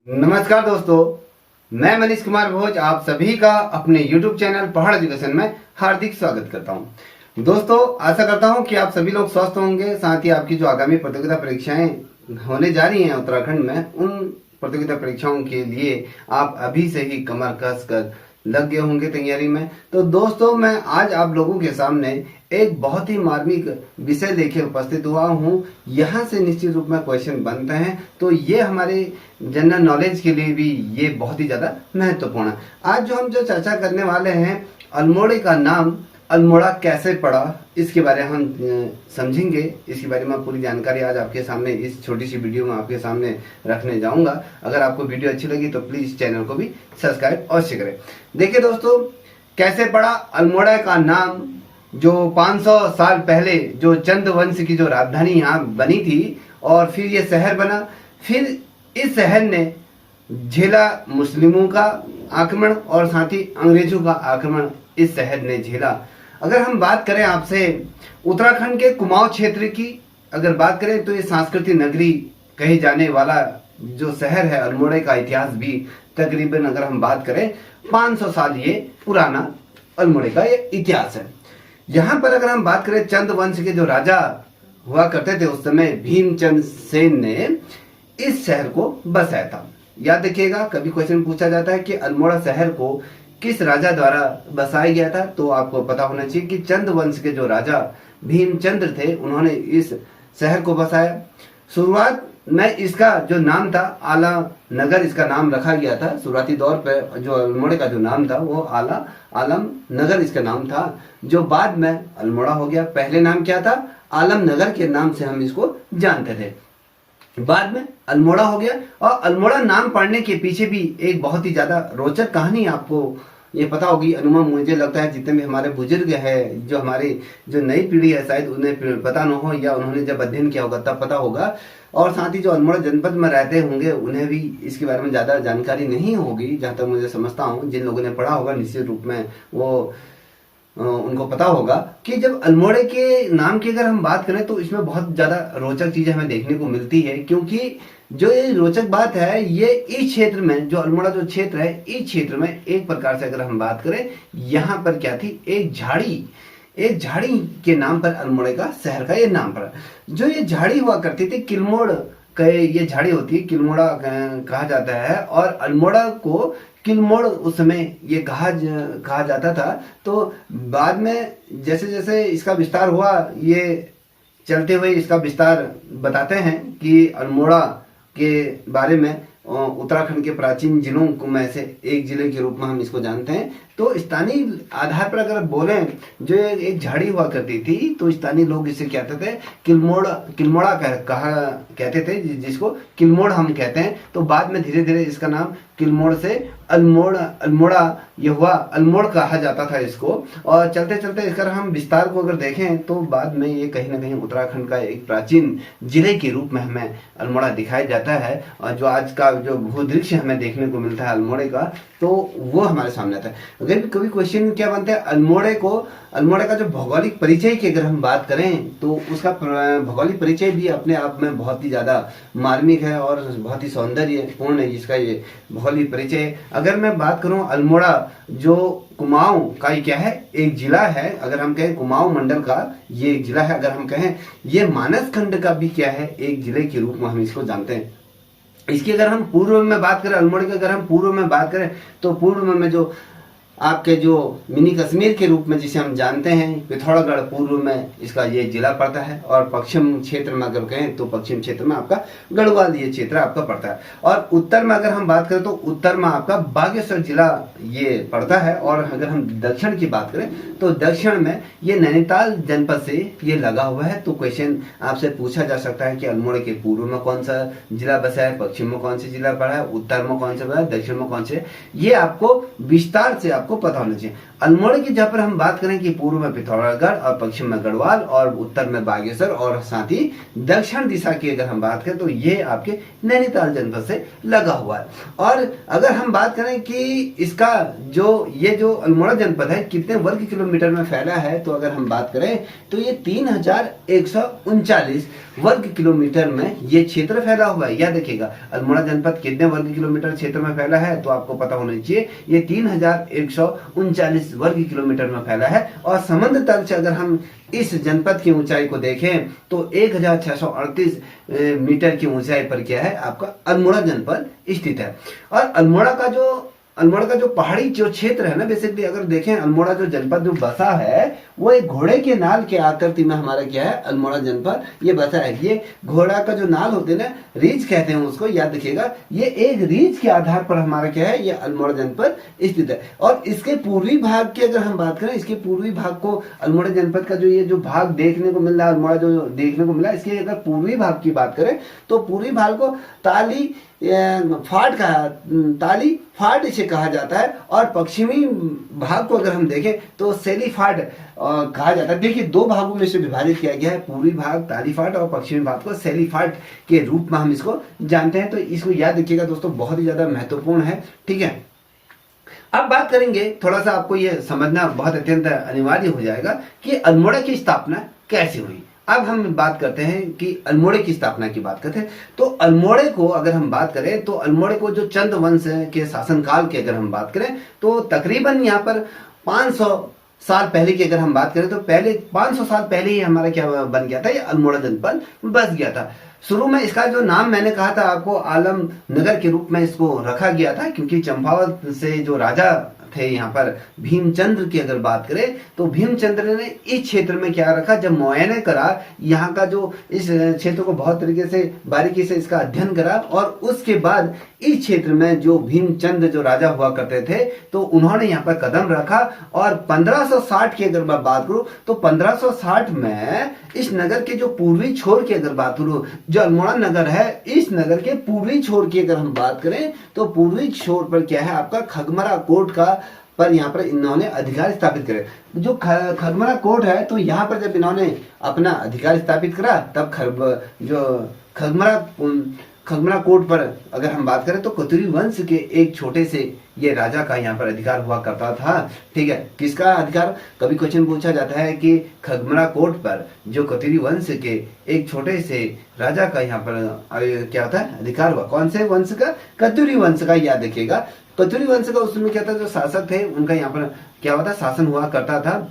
नमस्कार दोस्तों, मैं मनीष कुमार भोज आप सभी का अपने YouTube चैनल पहाड़ एजुकेशन में हार्दिक स्वागत करता हूं। दोस्तों, आशा करता हूं कि आप सभी लोग स्वस्थ होंगे। साथ ही आपकी जो आगामी प्रतियोगिता परीक्षाएं होने जा रही हैं उत्तराखंड में, उन प्रतियोगिता परीक्षाओं के लिए आप अभी से ही कमर कस कर लग गए होंगे तैयारी में। तो दोस्तों, मैं आज आप लोगों के सामने एक बहुत ही मार्मिक विषय लेके उपस्थित हुआ हूँ। यहाँ से निश्चित रूप में क्वेश्चन बनते हैं, तो ये हमारे जनरल नॉलेज के लिए भी ये बहुत ही ज्यादा महत्वपूर्ण है। आज जो हम चर्चा करने वाले हैं, अल्मोड़े का नाम अल्मोड़ा कैसे पड़ा, इसके बारे में हम समझेंगे। इसके बारे में पूरी जानकारी आज आपके सामने इस छोटी सी वीडियो में आपके सामने रखने जाऊंगा। अगर आपको वीडियो अच्छी लगी तो प्लीज चैनल को भी सब्सक्राइब अवश्य करें। देखिए दोस्तों, कैसे पड़ा अल्मोड़ा का नाम, जो 500 साल पहले जो चंद वंश की जो राजधानी यहाँ बनी थी और फिर ये शहर बना। फिर इस शहर ने झेला मुस्लिमों का आक्रमण और साथ ही अंग्रेजों का आक्रमण इस शहर ने झेला। अगर हम बात करें आपसे उत्तराखंड के कुमाऊं क्षेत्र की अगर बात करें, तो ये सांस्कृतिक नगरी कहे जाने वाला जो शहर है अल्मोड़े का इतिहास भी तकरीबन अगर हम बात करें 500 साल ये पुराना अल्मोड़े का ये इतिहास है। यहाँ पर अगर हम बात करें, चंद वंश के जो राजा हुआ करते थे उस समय, भीमचंद सेन ने इस शहर को बसाया था। याद रखिएगा, कभी क्वेश्चन पूछा जाता है कि अल्मोड़ा शहर को किस राजा द्वारा बसाया गया था, तो आपको पता होना चाहिए कि चंद वंश के जो राजा भीमचंद्र थे उन्होंने इस शहर को बसाया। शुरुआत में इसका जो नाम था आला नगर, इसका नाम रखा गया था। शुरुआती दौर पर जो अल्मोड़े का जो नाम था वो आलम नगर इसका नाम था, जो बाद में अल्मोड़ा हो गया। पहले नाम क्या था? आलम नगर के नाम से हम इसको जानते थे, बाद में अल्मोड़ा हो गया। और अल्मोड़ा नाम पड़ने के पीछे भी एक बहुत ही ज्यादा रोचक कहानी आपको ये पता होगी। अनुमान मुझे लगता है जितने भी हमारे बुजुर्ग है, जो हमारी जो नई पीढ़ी है, शायद उन्हें पता न हो या उन्होंने जब अध्ययन किया होगा तब पता होगा। और साथ ही जो अल्मोड़ा जनपद में रहते होंगे उन्हें भी इसके बारे में ज्यादा जानकारी नहीं होगी, जहां तक मुझे समझता हूँ। जिन लोगों ने पढ़ा होगा निश्चित रूप में वो उनको पता होगा कि जब अल्मोड़े के नाम की अगर हम बात करें तो इसमें बहुत ज्यादा रोचक चीजें हमें देखने को मिलती है। क्योंकि जो ये रोचक बात है, ये इस क्षेत्र में जो अल्मोड़ा जो क्षेत्र है, इस क्षेत्र में एक प्रकार से अगर हम बात करें, यहाँ पर क्या थी, एक झाड़ी के नाम पर अल्मोड़े का शहर का ये नाम पड़ा। जो ये झाड़ी हुआ करती थी, किलमोड़ ये झाड़ी होती है, किलमोड़ा कहा जाता है। और अल्मोड़ा को किलमोड़ उस समय ये कहा जाता था। तो बाद में जैसे जैसे इसका विस्तार हुआ, ये चलते हुए इसका विस्तार बताते हैं कि अल्मोड़ा के बारे में उत्तराखंड के प्राचीन जिलों में से एक जिले के रूप में हम इसको जानते हैं। तो स्थानीय आधार पर अगर बोलें, जो एक झाड़ी हुआ करती थी, तो स्थानीय लोग इसे कहते थे किलमोड़ा कहते थे, जिसको किलमोड़ हम कहते हैं। तो बाद में धीरे धीरे इसका नाम किलमोड़ से अल्मोड़ा ये हुआ, अल्मोड़ कहा जाता था इसको। और चलते चलते इसका हम विस्तार को अगर देखें तो बाद में ये कहीं ना कहीं उत्तराखंड का एक प्राचीन जिले के रूप में हमें अल्मोड़ा दिखाया जाता है। और जो आज का जो भूदृश्य हमें देखने को मिलता है अल्मोड़े का, तो वो हमारे सामने आता है। अगर कभी क्वेश्चन क्या बनता है, अल्मोड़े का जो भौगोलिक परिचय की अगर हम बात करें, तो उसका भौगोलिक परिचय भी अपने आप में बहुत ही ज्यादा मार्मिक है और बहुत ही सौंदर्यपूर्ण है इसका ये भौगोलिक परिचय। अगर मैं बात करूं, अल्मोड़ा जो कुमाऊं का क्या है, एक जिला है। अगर हम कहें कुमाऊं मंडल का ये एक जिला है। अगर हम कहें ये मानस खंड का भी क्या है, एक जिले के रूप में हम इसको जानते हैं। इसकी अगर हम पूर्व में बात करें, अल्मोड़े की अगर हम पूर्व में बात करें, तो पूर्व में जो आपके जो मिनी कश्मीर के रूप में जिसे हम जानते हैं, पिथौरागढ़ पूर्व में इसका ये जिला पड़ता है। और पश्चिम क्षेत्र में अगर कहें तो पश्चिम क्षेत्र में आपका गढ़वाल ये क्षेत्र आपका पड़ता है। और उत्तर में अगर हम बात करें तो उत्तर में आपका बागेश्वर जिला ये पड़ता है। और अगर हम दक्षिण की बात करें तो दक्षिण में ये नैनीताल जनपद से ये लगा हुआ है। तो क्वेश्चन आपसे पूछा जा सकता है कि अल्मोड़े के पूर्व में कौन सा जिला बसा है, पश्चिम में कौन सा जिला पड़ा है, उत्तर में कौन सा बसा है, दक्षिण में कौन से, ये आपको विस्तार से आपको पता होना चाहिए। अल्मोड़ा की जहाँ पर हम बात करें कि पूर्व में पिथौरागढ़ और पश्चिम में गढ़वाल और उत्तर में बागेश्वर और साथ ही दक्षिण दिशा की अगर हम बात करें तो ये आपके नैनीताल जनपद से लगा हुआ है। और अगर हम बात करें कि इसका ये जो अल्मोड़ा जनपद है कितने वर्ग किलोमीटर में फैला है, तो अगर हम बात करें तो ये 3139 वर्ग किलोमीटर में ये क्षेत्र फैला हुआ है। यह देखिएगा अल्मोड़ा जनपद कितने वर्ग किलोमीटर क्षेत्र में फैला है, तो आपको पता होना चाहिए ये 3139 वर्ग किलोमीटर में फैला है। और समुद्र तल से अगर हम इस जनपद की ऊंचाई को देखें तो 1638 मीटर की ऊंचाई पर क्या है आपका अल्मोड़ा जनपद स्थित है। और अल्मोड़ा का जो पहाड़ी जो क्षेत्र है ना, बेसिकली अगर देखें अल्मोड़ा जो जनपद जो बसा है वो एक घोड़े के नाल के आकृति में हमारा क्या है अल्मोड़ा जनपद ये बसा है। ये घोड़ा का जो नाल होते हैं ना, रीछ कहते हैं उसको, याद रखिएगा। ये एक रीछ के आधार पर हमारा क्या है ये अल्मोड़ा जनपद स्थित है। और इसके पूर्वी भाग की अगर हम बात करें, इसके पूर्वी भाग को अल्मोड़ा जनपद का जो भाग देखने को मिल रहा है, अल्मोड़ा जो देखने को मिला, इसके अगर पूर्वी भाग की बात करें तो पूर्वी भाग को ताली फाट इसे कहा जाता है। और पश्चिमी भाग को अगर हम देखें तो सैली फाट कहा जाता है। देखिए दो भागों में इसे विभाजित किया गया है, पूर्वी भाग ताली फाट और पश्चिमी भाग को सैली फाट के रूप में हम इसको जानते हैं। तो इसको याद रखिएगा दोस्तों, बहुत ही ज्यादा महत्वपूर्ण है। ठीक है, अब बात करेंगे, थोड़ा सा आपको ये समझना बहुत अत्यंत अनिवार्य हो जाएगा कि अल्मोड़ा की स्थापना कैसे हुई। अब हम बात करते हैं कि अल्मोड़े की स्थापना की बात करते हैं। तो अल्मोड़े को अगर हम बात करें तो अल्मोड़े को जो चंद वंश के शासनकाल की अगर हम बात करें तो तकरीबन यहाँ पर 500 साल पहले की अगर हम बात करें तो पहले 500 साल पहले ही हमारा क्या बन गया था, ये अल्मोड़ा जनपद बस गया था। शुरू में इसका जो नाम मैंने कहा था आपको आलम नगर के रूप में इसको रखा गया था, क्योंकि चंपावत से जो राजा थे यहाँ पर भीमचंद्र की अगर बात करें तो भीमचंद्र ने इस क्षेत्र में क्या रखा, जब मुआयने करा यहाँ का जो इस क्षेत्र को बहुत तरीके से बारीकी से इसका अध्ययन करा और उसके बाद इस क्षेत्र में जो भीमचंद्र जो राजा हुआ करते थे तो उन्होंने यहाँ पर कदम रखा। और 1560 की अगर मैं बात करूं तो 1560 में इस नगर के जो पूर्वी छोर की अगर बात करूं, जो अल्मोड़ा नगर है, इस नगर के पूर्वी छोर की अगर हम बात करें तो पूर्वी छोर पर क्या है आपका खगमरा कोट का पर यहाँ पर इन्होंने अधिकार स्थापित करे। जो खगमरा कोट है तो यहाँ पर जब इन्होंने अपना अधिकार स्थापित करा तब खगमरा कोट पर अगर हम बात करें तो कतुरी वंश के एक छोटे से ये राजा का यहाँ पर अधिकार हुआ करता था। ठीक है, किसका अधिकार, कभी क्वेश्चन पूछा जाता है कि खगमरा कोट पर जो कतुरी वंश के एक छोटे से राजा का यहाँ पर क्या होता है अधिकार हुआ, कौन से वंश का, कतुरी वंश का। याद रखिएगा कतुरी वंश का उस समय क्या था, जो शासक थे उनका यहाँ पर क्या होता शासन हुआ करता था।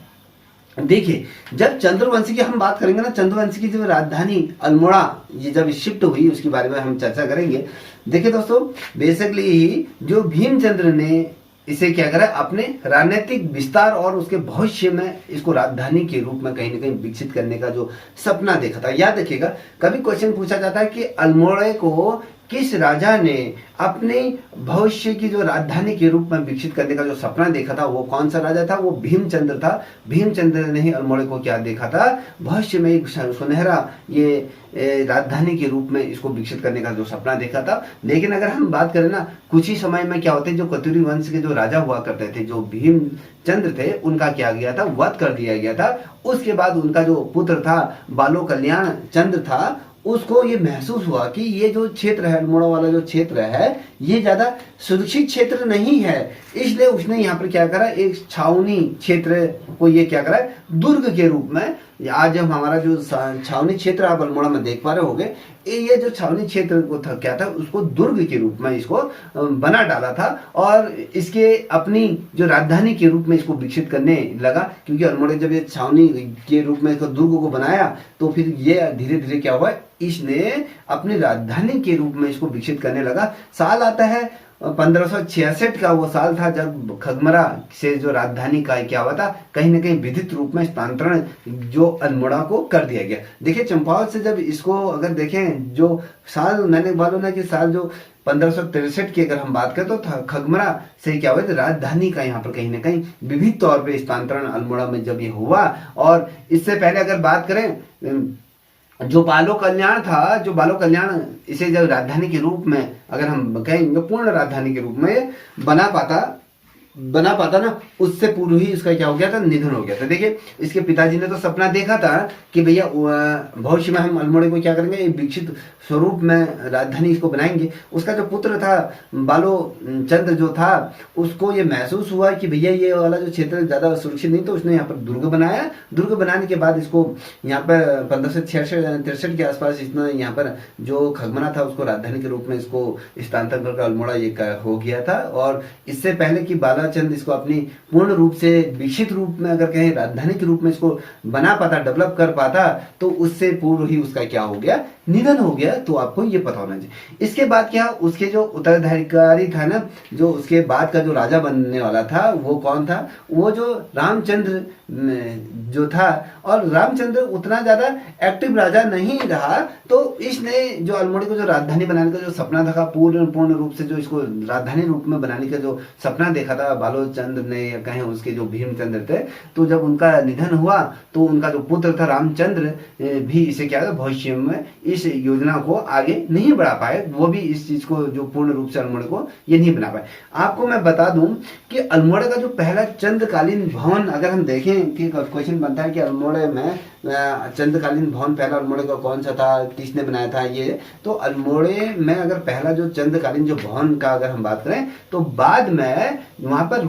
देखिए जब चंद्रवंशी की हम बात करेंगे ना, चंद्रवंशी की जो राजधानी अल्मोड़ा ये जब शिफ्ट हुई उसके बारे में हम चर्चा करेंगे। देखिए दोस्तों, बेसिकली जो भीमचंद्र ने इसे क्या करा, अपने राजनीतिक विस्तार और उसके भविष्य में इसको राजधानी के रूप में कहीं ना कहीं विकसित करने का जो सपना देखा था। याद रखिएगा कभी क्वेश्चन पूछा जाता है कि अल्मोड़ा को किस राजा ने अपने भविष्य की जो राजधानी के रूप में विकसित करने का जो सपना देखा था, वो कौन सा राजा था, वो भीमचंद्र था। भीमचंद्र ने ही अल्मोड़ा को क्या देखा था, भविष्य में एक सुनहरा ये राजधानी के रूप में इसको विकसित करने का जो सपना देखा था। लेकिन अगर हम बात करें ना, कुछ ही समय में क्या होते हैं, जो कतुरी वंश के जो राजा हुआ करते थे, जो भीमचंद्र थे, उनका क्या गया था, वध कर दिया गया था। उसके बाद उनका जो पुत्र था बालो कल्याण चंद्र था, उसको ये महसूस हुआ कि ये जो क्षेत्र है, अल्मोड़ा वाला जो क्षेत्र है, ये ज्यादा सुरक्षित क्षेत्र नहीं है। इसलिए उसने यहाँ पर क्या करा, एक छावनी क्षेत्र को ये क्या करा, दुर्ग के रूप में। आज जब हमारा जो छावनी क्षेत्र आप अल्मोड़ा में देख पा रहे होंगे, ये जो छावनी क्षेत्र को था क्या था, उसको दुर्ग के रूप में इसको बना डाला था और इसके अपनी जो राजधानी के रूप में इसको विकसित करने लगा। क्योंकि अल्मोड़ा जब ये छावनी के रूप में इसको दुर्ग को बनाया तो फिर ये धीरे धीरे क्या हुआ, इसने अपनी राजधानी के रूप में इसको विकसित करने लगा। साल आता है 1566 का, वो साल था जब खगमरा से जो राजधानी का क्या हुआ था, कहीं ना कहीं विधित रूप में स्थानांतरण जो अल्मोड़ा को कर दिया गया। देखिए चंपावत से जब इसको अगर देखें, जो साल मैंने मालूम है कि साल जो 1563 की अगर हम बात करें तो खगमरा से क्या हुआ, राजधानी का यहाँ पर कहीं ना कहीं विविध तौर पर स्थानांतरण अल्मोड़ा में जब ये हुआ। और इससे पहले अगर बात करें, जो बालो कल्याण था, जो बालो कल्याण इसे जब राजधानी के रूप में अगर हम कहेंगे, पूर्ण राजधानी के रूप में बना पाता बना पाता ना, उससे पूर्व ही उसका क्या हो गया था, निधन हो गया था। देखिए इसके पिताजी ने तो सपना देखा था कि भैया भविष्य में हम अल्मोड़े को क्या करेंगे, एक विकसित स्वरूप में राजधानी इसको बनाएंगे। उसका जो पुत्र था बालो चंद्र जो था, उसको ये महसूस हुआ कि भैया ये वाला जो क्षेत्र ज्यादा सुरक्षित नहीं, तो उसने यहाँ पर दुर्ग बनाया। दुर्ग बनाने के बाद इसको यहाँ पर 1566 के आसपास इसने यहाँ पर जो खगमना था उसको राजधानी के रूप में इसको स्थानांतरण कर अल्मोड़ा ये हो गया था। और इससे पहले कि बालाचंद इसको अपनी पूर्ण रूप से विकसित रूप में अगर कहें राजधानी के रूप में इसको बना पाता, डेवलप कर पाता, तो उससे पूर्व ही उसका क्या हो गया, निधन हो गया। तो आपको ये पता होना चाहिए। इसके बाद क्या, उसके जो उत्तराधिकारी था ना, जो उसके बाद का जो राजा बनने वाला था वो कौन था, वो जो रामचंद्र जो था। और रामचंद्र उतना ज्यादा एक्टिव राजा नहीं रहा, तो इसने जो अल्मोड़ा को जो राजधानी बनाने का जो सपना था, पूर्ण रूप से जो इसको राजधानी रूप में बनाने का जो सपना देखा था बालोचंद्र ने, या कहें उसके जो भीमचंद्र थे, तो जब उनका निधन हुआ तो उनका जो पुत्र था रामचंद्र भी इसे क्या था, भविष्य में इस योजना को आगे नहीं बढ़ा पाए। वो भी इस चीज को जो पूर्ण रूप से अल्मोड़ा को ये नहीं बना पाए। आपको मैं बता दूं कि अल्मोड़ा का जो पहला चंद्रकालीन भवन अगर हम देखें कि क्वेश्चन बनता है कि अल्मोड़ा में चंद्रकालीन भवन पहला अल्मोड़ा का कौन सा था, किसने बनाया था, ये तो अल्मोड़े में अगर पहला जो चंद्रकालीन जो भवन का अगर हम बात करें, तो बाद में वहां पर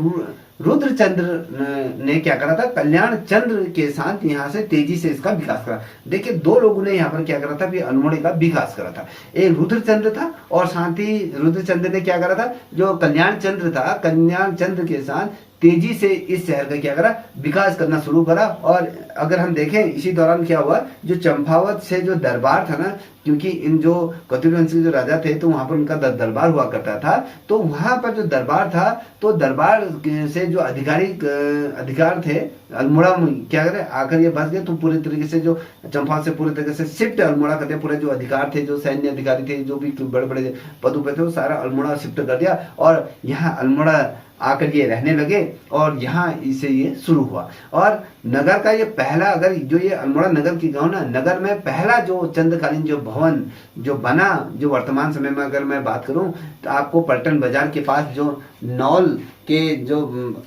रुद्रचंद्र ने क्या करा था, कल्याण चंद्र के साथ यहाँ से तेजी से इसका विकास करा। देखिए दो लोगों ने यहाँ पर क्या करा था, अल्मोड़े का विकास करा था। एक रुद्रचंद्र था और साथ ही रुद्रचंद्र ने क्या करा था, जो कल्याण चंद्र था, कल्याण चंद्र के साथ तेजी से इस शहर का क्या करा, विकास करना शुरू करा। और अगर हम देखें इसी दौरान क्या हुआ, जो चंपावत से जो दरबार था ना, क्योंकि इन जो कत्यूरी वंश के जो राजा थे तो वहां पर उनका दरबार हुआ करता था, तो वहां पर जो दरबार था, तो दरबार से जो अधिकार थे अल्मोड़ा में क्या करे आकर ये बस गए, तो पूरे तरीके से जो चंपावत से पूरे तरीके से शिफ्ट अल्मोड़ा करते, पूरे जो अधिकार थे, जो सैन्य अधिकारी थे, जो भी बड़े बड़े पदों पे थे, वो सारा अल्मोड़ा शिफ्ट कर दिया और यहाँ अल्मोड़ा आकर ये रहने लगे और यहाँ इसे ये शुरू हुआ। और नगर का ये पहला, अगर जो ये अल्मोड़ा नगर की गाँव ना, नगर में पहला जो चंद्रकालीन जो भवन जो बना, जो वर्तमान समय में अगर मैं बात करूं, तो आपको पलटन बाजार के पास जो नौल के जो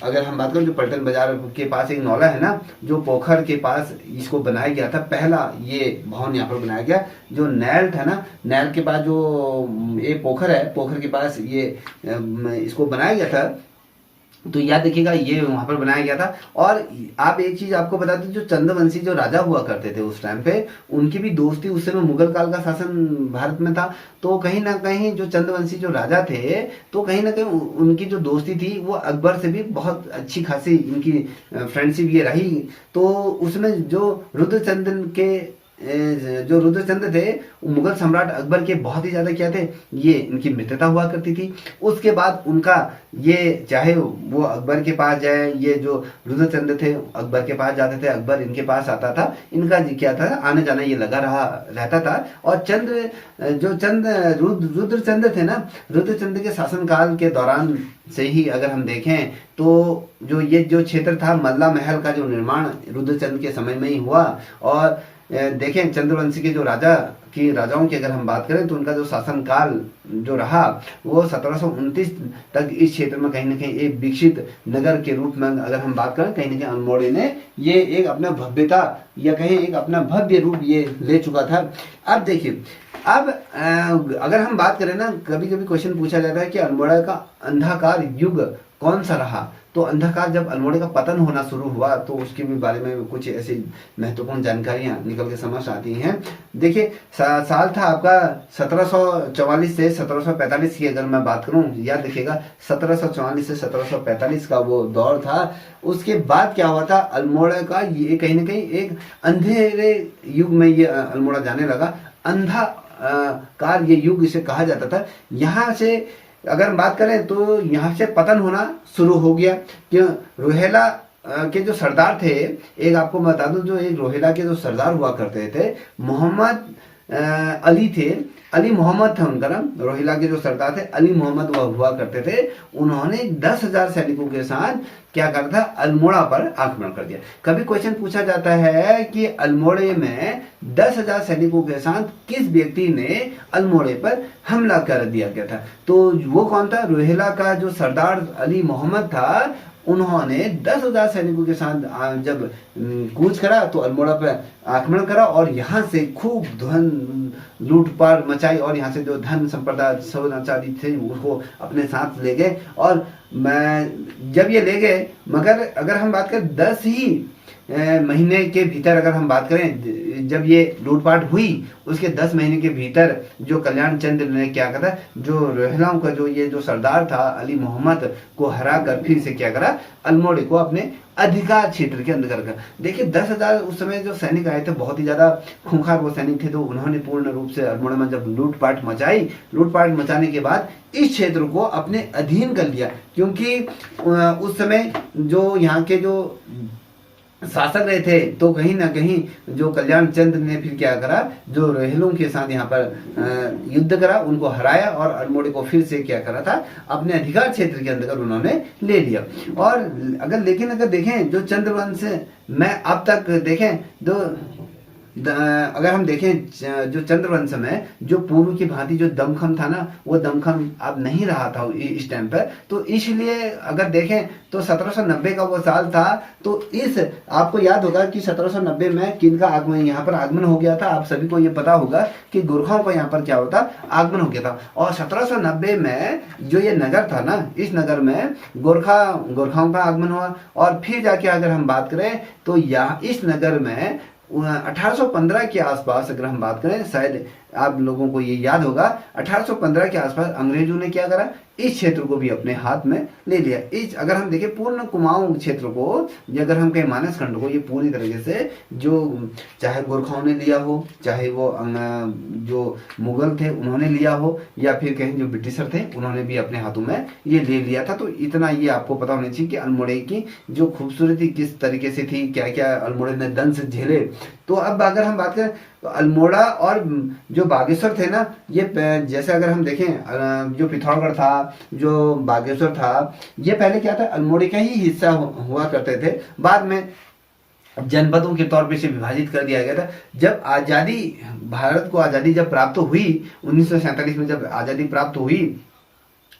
अगर हम बात करें, जो पलटन बाजार के पास एक नौला है ना, जो पोखर के पास इसको बनाया गया था, पहला ये भवन यहाँ पर बनाया गया। जो नैल था ना, नैल के पास जो ये पोखर है, पोखर के पास ये इसको बनाया गया था, तो याद रखिएगा ये वहां पर बनाया गया था। और आप एक चीज आपको बता दें, जो चंद्रवंशी जो राजा हुआ करते थे उस टाइम पे, उनकी भी दोस्ती, उस समय मुगल काल का शासन भारत में था, तो कहीं ना कहीं जो चंद्रवंशी जो राजा थे, तो कहीं ना कहीं उनकी जो दोस्ती थी वो अकबर से भी बहुत अच्छी खासी इनकी फ्रेंडशिप ये रही। तो उसमें जो रुद्रचंद्र के जो रुद्रचंद्र थे, मुगल सम्राट अकबर के बहुत ही ज्यादा क्या थे, ये इनकी मित्रता हुआ करती थी। उसके बाद उनका ये चाहे वो अकबर के पास जाए, ये जो रुद्रचंद्र थे अकबर के पास जाते थे, अकबर इनके पास आता था, इनका क्या था, आने जाना ये लगा रहता था। और रुद्रचंद्र थे ना, रुद्रचंद्र के शासनकाल के दौरान से ही अगर हम देखें तो जो ये जो क्षेत्र था, मल्ला महल का जो निर्माण रुद्रचंद्र के समय में ही हुआ। और देखें चंद्रवंशी के जो राजाओं की अगर हम बात करें, तो उनका जो शासनकाल जो रहा वो 1729 तक इस क्षेत्र में कहीं ना कहीं एक विकसित नगर के रूप में अगर हम बात करें, कहीं ना कहीं अल्मोड़े ने ये एक अपना भव्यता या कहीं एक अपना भव्य रूप ये ले चुका था। अब देखिए, अब अगर हम बात करें ना, कभी कभी क्वेश्चन पूछा जाता है कि अल्मोड़ा का अंधकार युग कौन सा रहा, तो अंधकार जब अल्मोड़े का पतन होना शुरू हुआ, तो उसके भी बारे में कुछ ऐसी महत्वपूर्ण जानकारियां निकल के समझ आती हैं। देखिए साल था आपका 1744 से 1745 की अगर मैं बात करूं, याद रखिएगा 1744 से 1745 का वो दौर था। उसके बाद क्या हुआ था, अल्मोड़ा का ये कहीं ना कहीं एक अंधेरे युग में ये अल्मोड़ा जाने लगा। अंधकार ये युग इसे कहा जाता था। यहाँ से अगर हम बात करें तो यहाँ से पतन होना शुरू हो गया। क्यों, रोहेला के जो सरदार थे, एक आपको बता दूं, जो एक रोहेला के जो सरदार हुआ करते थे, मोहम्मद अली थे। अली मोहम्मद था उनका नाम, रोहिला के जो सरदार थे अली मोहम्मद वह हुआ करते थे। उन्होंने 10,000 सैनिकों के साथ क्या करा था, अल्मोड़ा पर आक्रमण कर दिया। कभी क्वेश्चन पूछा जाता है कि अल्मोड़े में 10,000 सैनिकों के साथ किस व्यक्ति ने अल्मोड़े पर हमला कर दिया गया था, तो वो कौन था, रोहिला का जो सरदार अली मोहम्मद था। उन्होंने 10,000 सैनिकों के साथ जब कूच करा तो अल्मोड़ा पर आक्रमण करा और यहाँ से खूब धन लूटपाट मचाई और यहाँ से जो धन संपदा सोना-चांदी थे उसको अपने साथ ले गए। और मैं जब ये ले गए, मगर अगर हम बात करें 10 ही महीने के भीतर, अगर हम बात करें जब ये लूटपाट हुई उसके 10 महीने के भीतर जो कल्याण चंद्र ने क्या करा, जो रोहिलाओं का जो ये जो सरदार था अली मोहम्मद को हरा कर फिर से क्या करा, अल्मोड़े को अपने अधिकार क्षेत्र के अंदर कर। देखिए 10,000 उस समय जो सैनिक आए थे बहुत ही ज्यादा खूंखार वो सैनिक थे, तो उन्होंने पूर्ण रूप से अल्मोड़ा में जब लूटपाट मचाई, लूटपाट मचाने के बाद इस क्षेत्र को अपने अधीन कर लिया। क्योंकि उस समय जो यहाँ के जो शासक रहे थे, तो कहीं ना कहीं जो कल्याण चंद्र ने फिर क्या करा, जो रोहिलों के साथ यहाँ पर युद्ध करा, उनको हराया और अल्मोड़े को फिर से क्या करा था, अपने अधिकार क्षेत्र के अंदर उन्होंने ले लिया। और अगर देखें जो चंद्रवंश में अब तक देखें अगर हम देखें जो चंद्रवंश में जो पूर्व की भांति जो दमखम था ना, वो दमखम अब नहीं रहा था इस टाइम पर। तो इसलिए अगर देखें तो 1790 का वो साल था। तो इस आपको याद होगा कि 1790 में किनका आगमन यहाँ पर आगमन हो गया था, आप सभी को ये पता होगा कि गोरखाओं का यहाँ पर क्या होता, आगमन हो गया था। और 1790 में जो ये नगर था ना, इस नगर में गोरखाओं का आगमन हुआ। और फिर जाके अगर हम बात करें तो यहाँ इस नगर में 1815 के आसपास अगर हम बात करें, शायद आप लोगों को ये याद होगा, 1815 के आसपास अंग्रेजों ने क्या करा, इस क्षेत्र को भी अपने हाथ में ले लिया। इस अगर हम देखें पूर्ण कुमाऊं क्षेत्र को, अगर हम कहें मानस खंड को, ये पूरी तरीके से जो चाहे गोरखाओं ने लिया हो, चाहे वो जो मुगल थे उन्होंने लिया हो, या फिर कहें जो ब्रिटिशर थे उन्होंने भी अपने हाथों में ये ले लिया था। तो इतना ये आपको पता होना चाहिए कि अल्मोड़े की जो खूबसूरती किस तरीके से थी, क्या क्या अल्मोड़े ने दंश झेले। तो अब अगर हम बात करें तो अल्मोड़ा और जो बागेश्वर थे ना, ये जैसे अगर हम देखें जो पिथौरागढ़ था, जो बागेश्वर था, ये पहले क्या था, अल्मोड़े का ही हिस्सा हुआ करते थे। बाद में जनपदों के तौर पे से विभाजित कर दिया गया था। जब आज़ादी, भारत को आज़ादी जब प्राप्त हुई 1947 में, जब आज़ादी प्राप्त हुई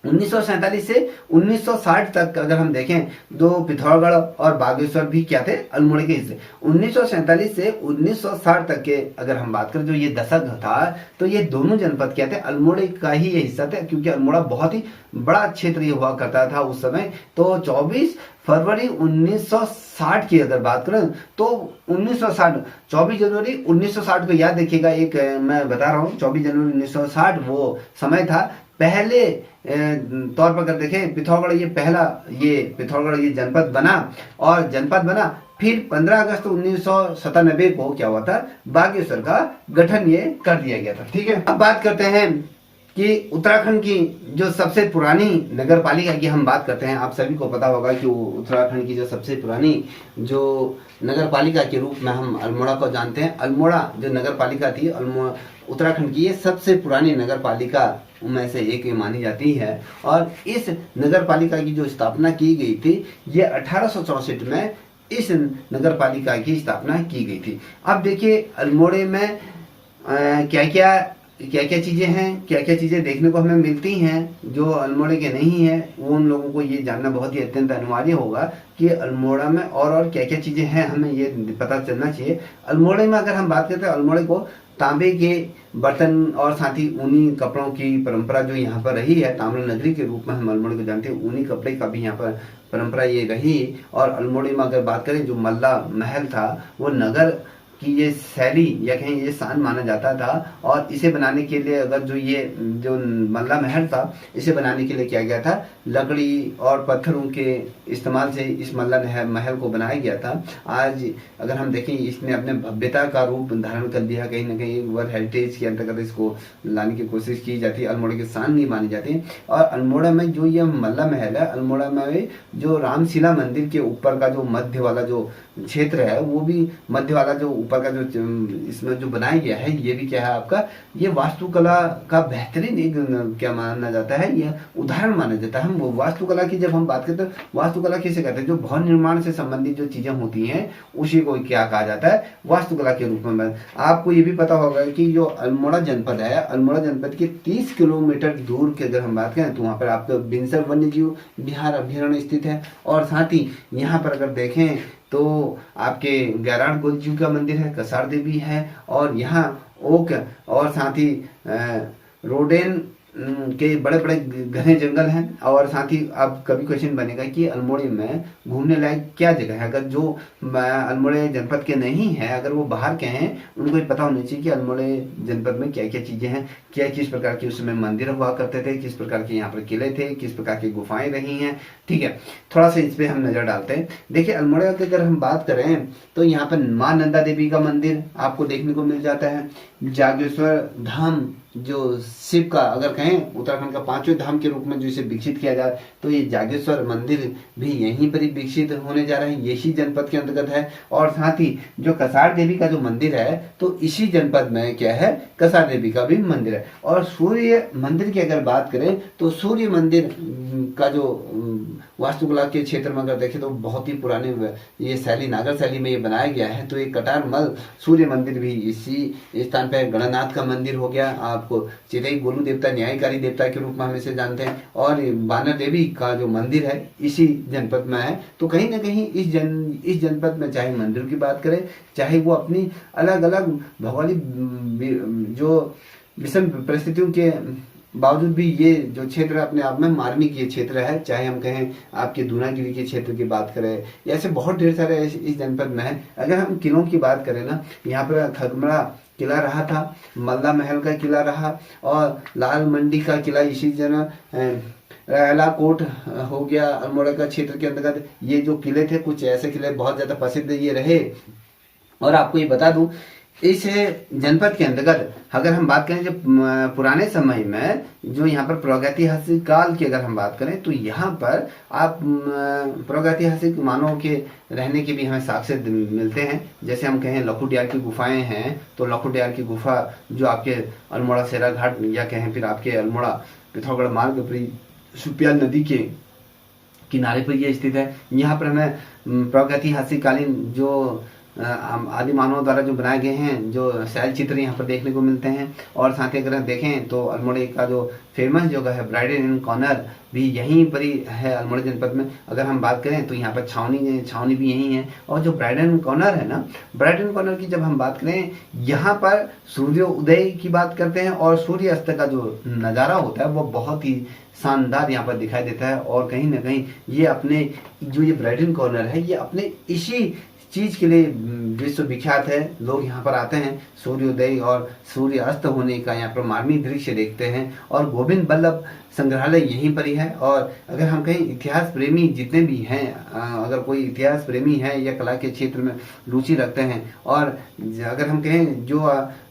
1947 से 1960 तक अगर हम देखें, तो पिथौरागढ़ और बागेश्वर भी क्या थे, अल्मोड़े के हिस्से। 1947 से 1960 तक के अगर हम बात करें, जो ये दशक था, तो ये दोनों जनपद क्या थे, अल्मोड़े का ही ये हिस्सा था। क्योंकि अल्मोड़ा बहुत ही बड़ा क्षेत्र ये हुआ करता था उस समय। तो 24 फरवरी 1960 की अगर बात करें तो 1960 24 जनवरी 1960 को याद रखिएगा, एक मैं बता रहा हूँ, 24 जनवरी 1960 वो समय था। पहले तौर पर अगर देखें पिथौरागढ़ ये जनपद बना, और जनपद बना फिर 15 अगस्त 1997 को क्या हुआ था, बागेश्वर का गठन ये कर दिया गया था। ठीक है, अब बात करते हैं कि उत्तराखंड की जो सबसे पुरानी नगर पालिका की हम बात करते हैं। आप सभी को पता होगा कि उत्तराखंड की जो सबसे पुरानी जो नगर पालिका के रूप में हम अल्मोड़ा को जानते हैं। अल्मोड़ा जो नगर पालिका थी उत्तराखंड की, ये सबसे पुरानी नगर पालिका में से एक मानी जाती है। और इस नगर पालिका की जो स्थापना की गई थी, ये 1864 में इस नगर पालिका की स्थापना की गई थी। अब देखिए अल्मोड़े में क्या क्या चीजें हैं, क्या क्या चीजें देखने को हमें मिलती हैं जो अल्मोड़े के नहीं है, वो उन लोगों को ये जानना बहुत ही अत्यंत अनिवार्य होगा कि अल्मोड़ा में और क्या क्या चीजें हैं, हमें ये पता चलना चाहिए। अल्मोड़े में अगर हम बात करते हैं, अल्मोड़े को तांबे के बर्तन और साथ ही ऊनी कपड़ों की परंपरा जो यहाँ पर रही है, ताम्र नगरी के रूप में हम अल्मोड़े को जानते हैं, ऊनी कपड़े का भी यहाँ पर परंपरा ये रही। और अल्मोड़े में अगर बात करें, जो मल्ला महल था, वो नगर कि ये शैली या कहीं ये शान माना जाता था। और इसे बनाने के लिए अगर जो मल्ला महल था, इसे बनाने के लिए क्या गया था, लकड़ी और पत्थरों के इस्तेमाल से इस मल्ला महल को बनाया गया था। आज अगर हम देखें, इसने अपने भव्यता का रूप धारण कर दिया। कहीं ना कहीं वर्ल्ड हेरिटेज के अंतर्गत इसको लाने की कोशिश की जाती है, अल्मोड़ा की शान नहीं मानी जाती। और अल्मोड़ा में जो ये मल्ला महल है, अल्मोड़ा में जो रामशिला मंदिर के ऊपर का जो मध्य वाला जो क्षेत्र है, वो भी मध्य वाला जो ऊपर का जो इसमें जो बनाया गया है ये भी क्या है आपका, ये वास्तुकला का बेहतरीन एक क्या माना जाता है, यह उदाहरण माना जाता है। हम वास्तुकला की जब हम बात करते हैं, वास्तुकला किसे कहते हैं, जो भवन निर्माण से संबंधित जो चीजें होती हैं उसी को क्या कहा जाता है, वास्तुकला के रूप में। आपको ये भी पता होगा कि जो अल्मोड़ा जनपद है, अल्मोड़ा जनपद के 30 किलोमीटर दूर की अगर हम बात करें तो वहां पर आपका बिनसर वन्य जीव विहार अभ्यारण्य स्थित है। और साथ ही यहाँ पर अगर देखें तो आपके गैराड गोलजीव का मंदिर है, कसार देवी है, और यहाँ ओक और साथ ही रोडेन के बड़े बड़े घने जंगल हैं। और साथ ही अब कभी क्वेश्चन बनेगा कि अल्मोड़े में घूमने लायक क्या जगह है। अगर जो अल्मोड़े जनपद के नहीं है, अगर वो बाहर के हैं, उनको ये पता होना चाहिए कि अल्मोड़े जनपद में क्या क्या चीजें हैं, क्या किस प्रकार के उसमें मंदिर हुआ करते थे, किस प्रकार के यहाँ पर किले थे, किस प्रकार की गुफाएं रही हैं। ठीक है, थोड़ा सा इस पे हम नजर डालते हैं। देखिए अल्मोड़ा की अगर हम बात करें तो यहाँ पर माँ नंदा देवी का मंदिर आपको देखने को मिल जाता है। जागेश्वर धाम जो शिव का अगर कहें उत्तराखंड का 5वें धाम के रूप में जो इसे विकसित किया जाए तो ये जागेश्वर मंदिर भी यहीं पर ही विकसित होने जा रहा है, यही जनपद के अंतर्गत है। और साथ ही जो कसार देवी का जो मंदिर है तो इसी जनपद में क्या है, कसार देवी का भी मंदिर है। और सूर्य मंदिर की अगर बात करें तो सूर्य मंदिर का जो वास्तुकला के क्षेत्र में अगर देखें तो बहुत ही पुराने ये शैली, नागर शैली में ये बनाया गया है। तो ये कटारमल सूर्य मंदिर भी इसी स्थान पर, गणनाथ का मंदिर हो गया, आपको चिरई गोलू देवता न्यायकारी देवता के रूप में हम इसे जानते हैं, और बानर देवी का जो मंदिर है इसी जनपद में है। तो कहीं ना कहीं इस जनपद में चाहे मंदिर की बात करें, चाहे वो अपनी अलग अलग भौगोलिक जो विषम परिस्थितियों के बावजूद भी ये जो क्षेत्र अपने आप में मार्मिक ये क्षेत्र है, चाहे हम कहें आपके दूनागिरी के क्षेत्र की बात करें, ऐसे बहुत ढेर सारे इस जनपद में है। अगर हम किलों की बात करें ना, यहाँ पर खगमड़ा किला रहा था, मल्ला महल का किला रहा, और लाल मंडी का किला इसी जगह, रायला कोट हो गया अल्मोड़ा का क्षेत्र के अंतर्गत। ये जो किले थे कुछ ऐसे किले बहुत ज्यादा प्रसिद्ध ये रहे। और आपको ये बता दूं इस जनपद के अंतर्गत अगर हम बात करें जो पुराने समय में जो यहाँ पर प्रागैतिहासिक काल की अगर हम बात करें तो यहाँ पर आप प्रागैतिहासिक मानव के रहने के भी हमें साक्ष्य मिलते हैं। जैसे हम कहें लखुडियार की गुफाएं हैं, तो लखुडियार की गुफा जो आपके अल्मोड़ा सेरा घाट या कहें फिर आपके अल्मोड़ा पिथौरागढ़ मार्ग पर सुपियाल नदी के किनारे पर यह स्थित है। यहाँ पर हमें प्रागैतिहासिक कालीन जो आदि मानव द्वारा जो बनाए गए हैं जो शैल चित्र यहाँ पर देखने को मिलते हैं। और साथ ही अगर हम देखें तो अल्मोड़े का जो फेमस जगह है ब्राइडल इन कॉर्नर भी यहीं पर ही है अल्मोड़ा जनपद में। अगर हम बात करें तो यहाँ पर छावनी भी यहीं है। और जो ब्राइडल कॉर्नर है ना, ब्राइडल कॉर्नर की जब हम बात करें, यहाँ पर सूर्योदय की बात करते हैं और सूर्य अस्त का जो नज़ारा होता है वो बहुत ही शानदार यहाँ पर दिखाई देता है। और कहीं ना कहीं ये अपने जो ये ब्राइडल कॉर्नर है ये अपने इसी चीज के लिए विश्व विख्यात है। लोग यहाँ पर आते हैं सूर्योदय और सूर्य अस्त होने का यहाँ पर मार्मिक दृश्य देखते हैं। और गोविंद बल्लभ संग्रहालय यहीं पर ही है। और अगर हम कहें इतिहास प्रेमी जितने भी हैं, अगर कोई इतिहास प्रेमी है या कला के क्षेत्र में रुचि रखते हैं, और अगर हम कहें जो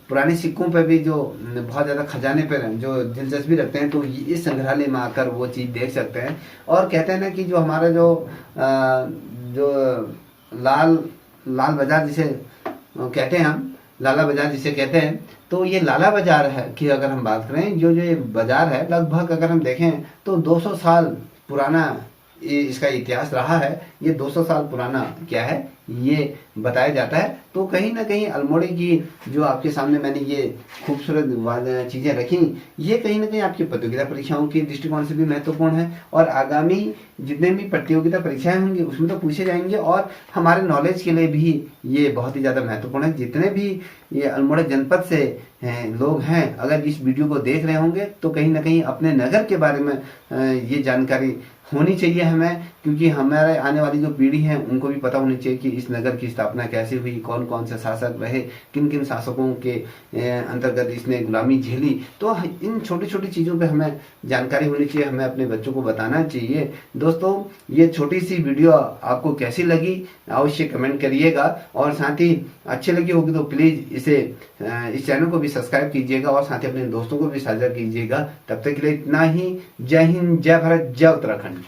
पुराने सिक्कों पर भी जो बहुत ज़्यादा खजाने पर जो दिलचस्पी रखते हैं, तो इस संग्रहालय में आकर वो चीज़ देख सकते हैं। और कहते हैं ना कि जो हमारा जो लाल बाजार जिसे कहते हैं, हम लाला बाजार जिसे कहते हैं, तो ये लाला बाजार है कि अगर हम बात करें जो ये बाजार है लगभग अगर हम देखें तो 200 साल पुराना इसका इतिहास रहा है। ये 200 साल पुराना क्या है ये बताया जाता है। तो कहीं ना कहीं अल्मोड़े की जो आपके सामने मैंने ये खूबसूरत चीज़ें रखी, ये कहीं ना कहीं आपकी प्रतियोगिता परीक्षाओं के दृष्टिकोण से भी महत्वपूर्ण है। और आगामी जितने भी प्रतियोगिता परीक्षाएं होंगी उसमें तो पूछे जाएंगे, और हमारे नॉलेज के लिए भी ये बहुत ही ज़्यादा महत्वपूर्ण है। जितने भी ये अल्मोड़ा जनपद से लोग हैं, अगर इस वीडियो को देख रहे होंगे तो कहीं ना कहीं अपने नगर के बारे में ये जानकारी होनी चाहिए हमें, क्योंकि हमारे आने वाली जो पीढ़ी है उनको भी पता होनी चाहिए कि इस नगर की स्थापना कैसे हुई, कौन कौन से शासक रहे, किन किन शासकों के अंतर्गत इसने गुलामी झेली। तो इन छोटी छोटी चीज़ों पे हमें जानकारी होनी चाहिए, हमें अपने बच्चों को बताना चाहिए। दोस्तों ये छोटी सी वीडियो आपको कैसी लगी अवश्य कमेंट करिएगा, और साथ ही अच्छी लगी होगी तो प्लीज़ इस चैनल को भी सब्सक्राइब कीजिएगा और साथ ही अपने दोस्तों को भी साझा कीजिएगा। तब तक के लिए इतना ही। जय हिंद, जय भारत, जय उत्तराखंड।